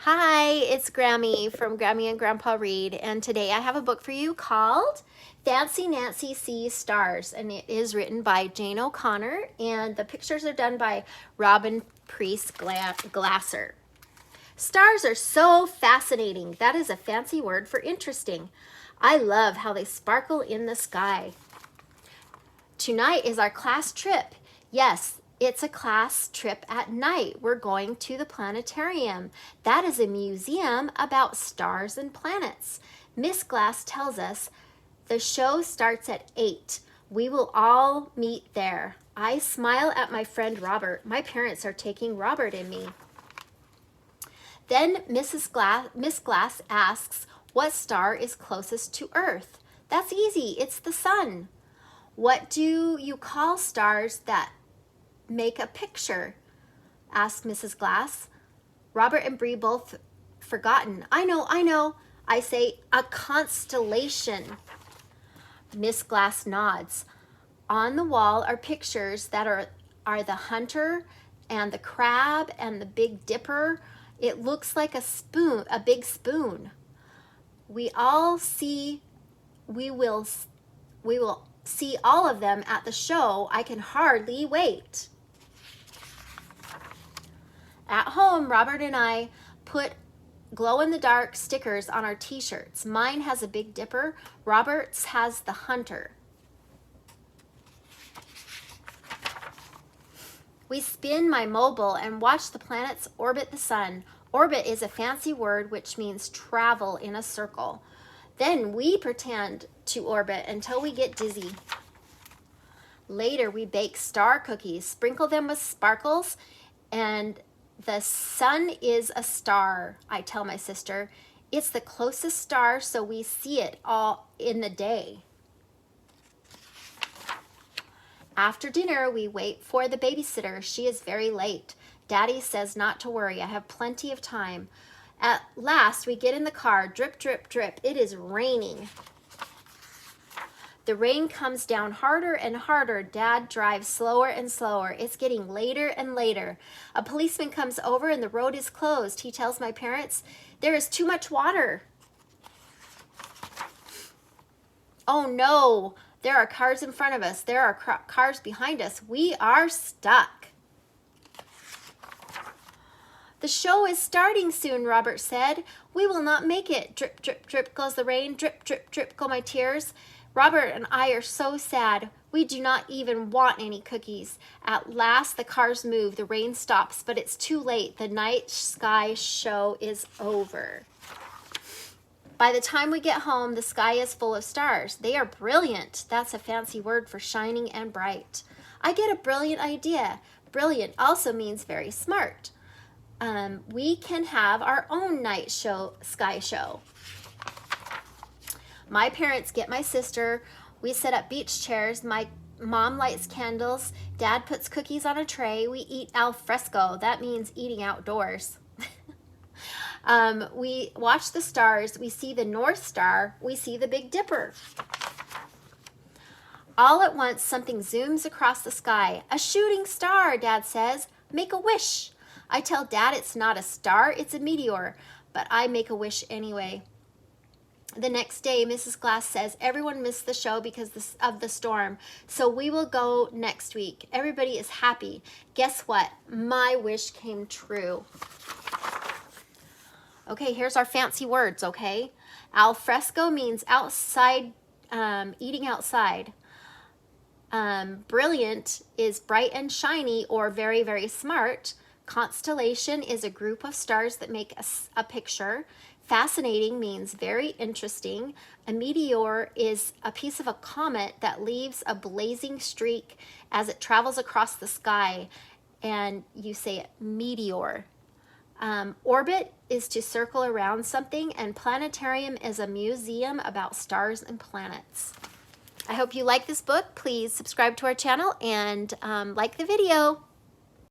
Hi, it's Grammy from Grammy and Grandpa Read, and today I have a book for you called Fancy Nancy Sees Stars, and it is written by Jane O'Connor, and the pictures are done by Robin Preiss Glasser. Stars are so fascinating. That is a fancy word for interesting. I love how they sparkle in the sky. Tonight is our class trip. Yes, it's a class trip at night. We're going to the planetarium. That is a museum about stars and planets. Miss Glass tells us the show starts at 8. We will all meet there. I smile at my friend Robert. My parents are taking Robert and me. Then Miss Glass asks, what star is closest to Earth? That's easy. It's the sun. What do you call stars that make a picture? Asked Mrs. Glass. Robert and Bree both forgotten. I know. I say a constellation. Miss Glass nods. On the wall are pictures that are the hunter and the crab and the Big Dipper. It looks like a spoon, a big spoon. We will see all of them at the show. I can hardly wait. At home, Robert and I put glow-in-the-dark stickers on our t-shirts. Mine has a Big Dipper. Robert's has the hunter. We spin my mobile and watch the planets orbit the sun. Orbit is a fancy word which means travel in a circle. Then we pretend to orbit until we get dizzy. Later, we bake star cookies, sprinkle them with sparkles, and the sun is a star, I tell my sister. It's the closest star, so we see it all in the day. After dinner, we wait for the babysitter. She is very late. Daddy says not to worry. I have plenty of time. At last, we get in the car. Drip, drip, drip. It is raining. The rain comes down harder and harder. Dad drives slower and slower. It's getting later and later. A policeman comes over and the road is closed. He tells my parents, there is too much water. Oh no, there are cars in front of us. There are cars behind us. We are stuck. The show is starting soon, Robert said. We will not make it. Drip, drip, drip goes the rain. Drip, drip, drip go my tears. Robert and I are so sad. We do not even want any cookies. At last, the cars move. The rain stops, but it's too late. The night sky show is over. By the time we get home, the sky is full of stars. They are brilliant. That's a fancy word for shining and bright. I get a brilliant idea. Brilliant also means very smart. We can have our own night sky show. My parents get my sister. We set up beach chairs. My mom lights candles. Dad puts cookies on a tray. We eat al fresco. That means eating outdoors. We watch the stars. We see the North Star. We see the Big Dipper. All at once, something zooms across the sky. A shooting star, Dad says. Make a wish. I tell Dad it's not a star, it's a meteor, but I make a wish anyway. The next day, Mrs. Glass says everyone missed the show because of the storm, so we will go next week. Everybody is happy. Guess what? My wish came true. Okay, here's our fancy words, okay? Al fresco means outside, eating outside. Brilliant is bright and shiny or very, very smart. Constellation is a group of stars that make a picture. Fascinating means very interesting. A meteor is a piece of a comet that leaves a blazing streak as it travels across the sky, and you say it, meteor. Orbit is to circle around something, and planetarium is a museum about stars and planets. I hope you like this book. Please subscribe to our channel and like the video.